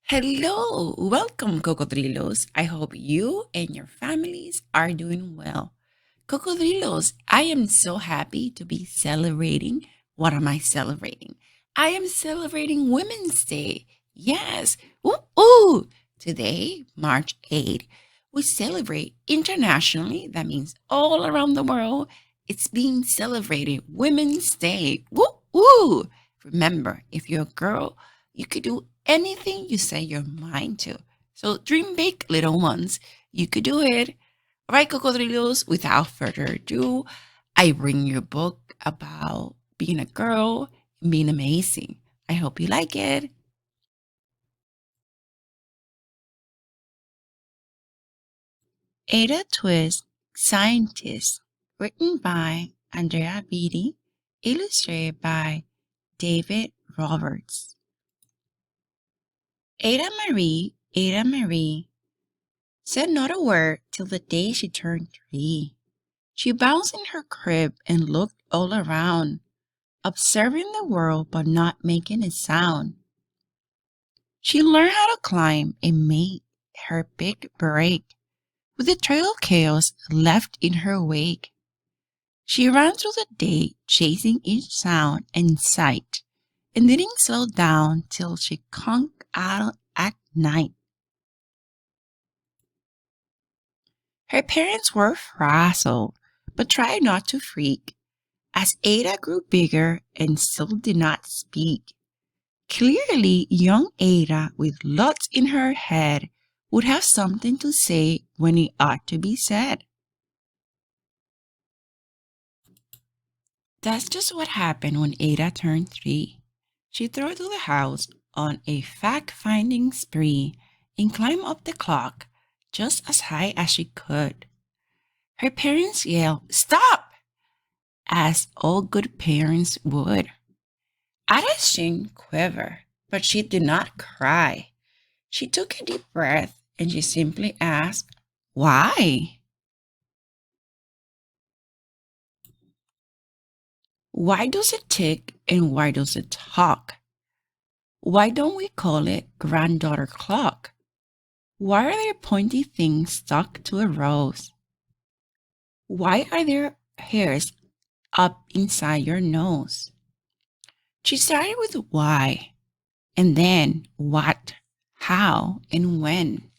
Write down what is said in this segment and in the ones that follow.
Hello, welcome, cocodrilos. I hope you and your families are doing well. Cocodrilos, I am so happy to be celebrating. What am I celebrating? I am celebrating Women's Day. Yes, ooh, ooh. Today, March 8th, we celebrate internationally. That means all around the world, it's being celebrated Women's Day. Woo, woo. Remember, if you're a girl, you could do anything you set your mind to. So dream big, little ones. You could do it. All right, cocodrilos, without further ado, I bring you a book about being a girl and being amazing. I hope you like it. Ada Twist, Scientist, written by Andrea Beaty, illustrated by David Roberts. Ada Marie, said not a word till the day she turned 3. She bounced in her crib and looked all around, observing the world but not making a sound. She learned how to climb and made her big break, with a trail of chaos left in her wake. She ran through the day, chasing each sound and sight, and didn't slow down till she conked out at night. Her parents were frazzled, but tried not to freak, as Ada grew bigger and still did not speak. Clearly, young Ada, with lots in her head, would have something to say when it ought to be said. That's just what happened when Ada turned 3. She threw to the house on a fact-finding spree and climbed up the clock just as high as she could. Her parents yelled, "Stop!" as all good parents would. Ada's chin quivered, but she did not cry. She took a deep breath and she simply asked, "Why?" Why does it tick and why does it talk? Why don't we call it granddaughter clock? Why are there pointy things stuck to a rose? Why are there hairs up inside your nose? She started with why, and then what, how, and when.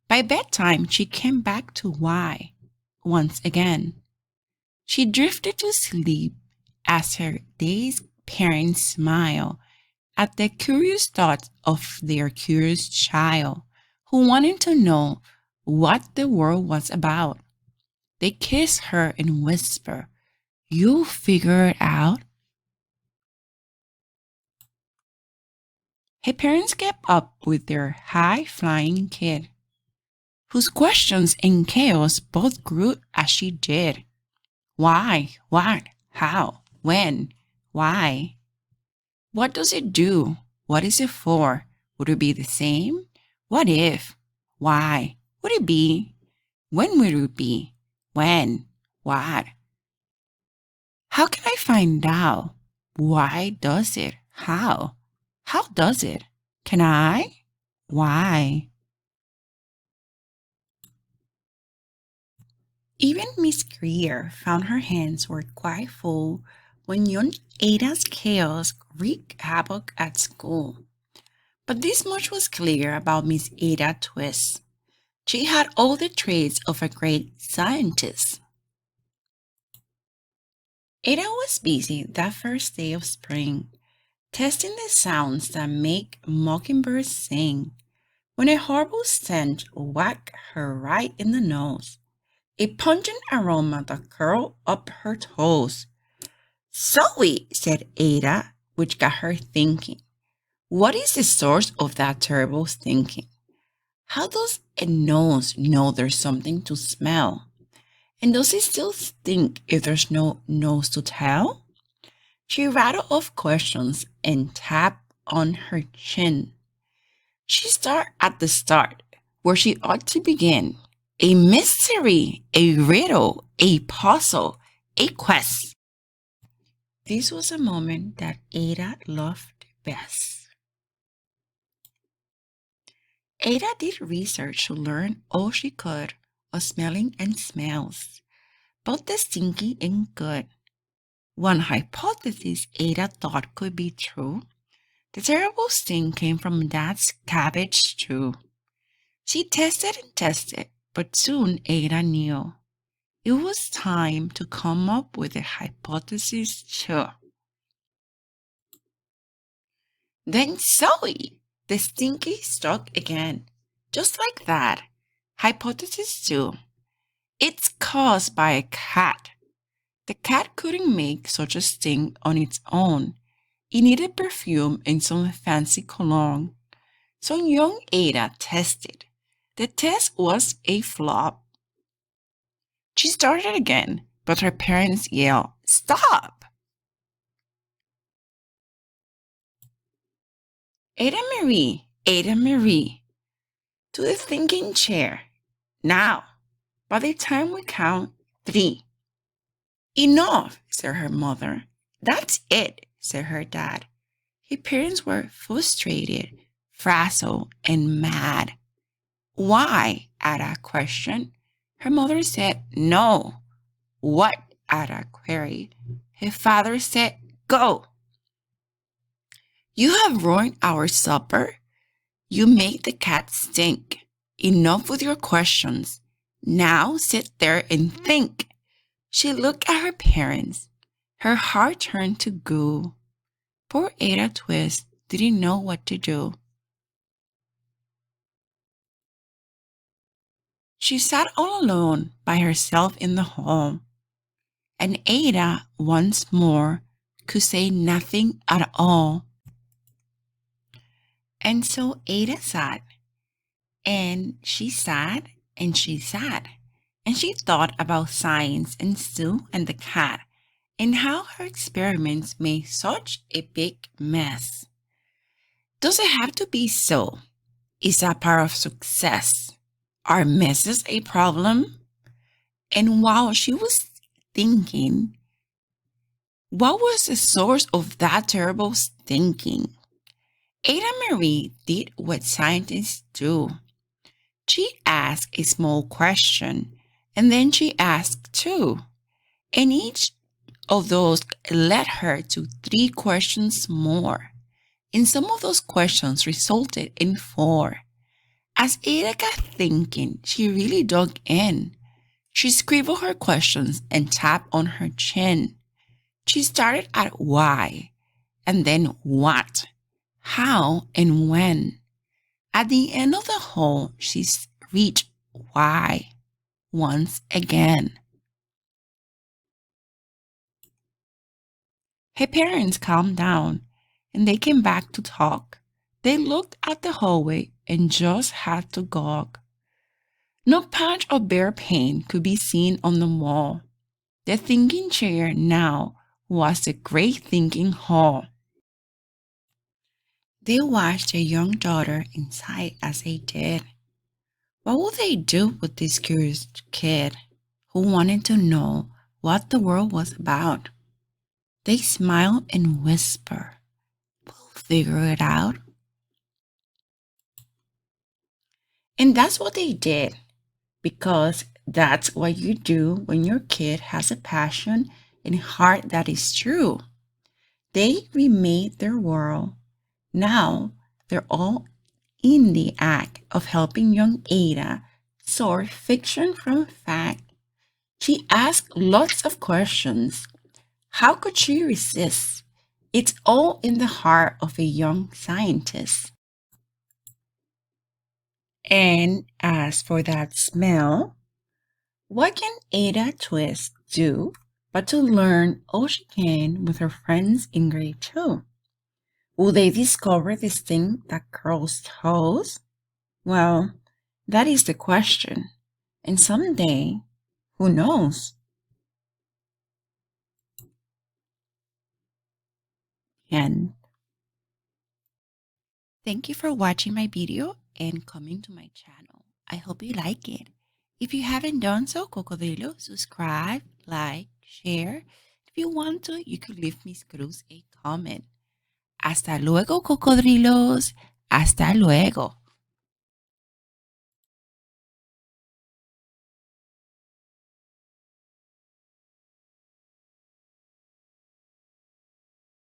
By bedtime, she came back to why once again. She drifted to sleep as her dazed parents smiled at the curious thoughts of their curious child who wanted to know what the world was about. They kissed her and whispered, "You'll figure it out." Her parents kept up with their high-flying kid, whose questions and chaos both grew as she did. Why? What? How? When? Why? What does it do? What is it for? Would it be the same? What if? Why? Would it be? When would it be? When? What? How can I find out? Why does it? How? How does it? Can I? Why? Even Miss Greer found her hands were quite full when young Ada's chaos wreaked havoc at school. But this much was clear about Miss Ada Twist. She had all the traits of a great scientist. Ada was busy that first day of spring, testing the sounds that make mockingbirds sing, when a horrible stench whacked her right in the nose, a pungent aroma that curled up her toes. "Zoe," said Ada, which got her thinking. What is the source of that terrible thinking? How does a nose know there's something to smell? And does it still stink if there's no nose to tell? She rattled off questions and tapped on her chin. She started at the start, where she ought to begin. A mystery, a riddle, a puzzle, a quest. This was a moment that Ada loved best. Ada did research to learn all she could of smelling and smells, both the stinky and good. One hypothesis Ada thought could be true. The terrible stink came from Dad's cabbage stew. She tested and tested, but soon Ada knew. It was time to come up with a hypothesis too. Then Zoe, the stinky stuck again. Just like that. Hypothesis 2. It's caused by a cat. The cat couldn't make such a stink on its own. It needed perfume and some fancy cologne. So young Ada tested. The test was a flop. She started again, but her parents yelled, "Stop!" Ada Marie, to the thinking chair. Now, by the time we count 3. Enough, said her mother. That's it, said her dad. Her parents were frustrated, frazzled, and mad. Why? Ada questioned. Her mother said, no. What? Ada queried. Her father said, go. You have ruined our supper. You made the cat stink. Enough with your questions. Now sit there and think. She looked at her parents. Her heart turned to goo. Poor Ada Twist didn't know what to do. She sat all alone by herself in the hall, and Ada once more could say nothing at all. And so Ada sat, and she sat, and she sat, and she thought about science and Sue and the cat, and how her experiments made such a big mess. Does it have to be so? Is that part of success? Are messes a problem? And while she was thinking, what was the source of that terrible thinking? Ada Marie did what scientists do. She asked a small question, and then she asked 2. And each of those led her to 3 questions more. And some of those questions resulted in 4. As Ada got thinking, she really dug in. She scribbled her questions and tapped on her chin. She started at why, and then what, how, and when. At the end of the hall, she reached why once again. Her parents calmed down, and they came back to talk. They looked at the hallway and just had to gawk. No patch of bare paint could be seen on the wall. The thinking chair now was the great thinking hall. They watched their young daughter inside as they did. What would they do with this curious kid who wanted to know what the world was about? They smile and whisper, "We'll figure it out." And that's what they did, because that's what you do when your kid has a passion and heart that is true. They remade their world. Now they're all in the act of helping young Ada sort fiction from fact. She asked lots of questions. How could she resist? It's all in the heart of a young scientist. And as for that smell, what can Ada Twist do but to learn all she can with her friends in grade 2? Will they discover this thing that curls toes? Well, that is the question. And someday, who knows? And thank you for watching my video and coming to my channel. I hope you like it. If you haven't done so, Cocodrilo, subscribe, like, share. If you want to, you could leave Miss Cruz a comment. Hasta luego, cocodrilos. Hasta luego.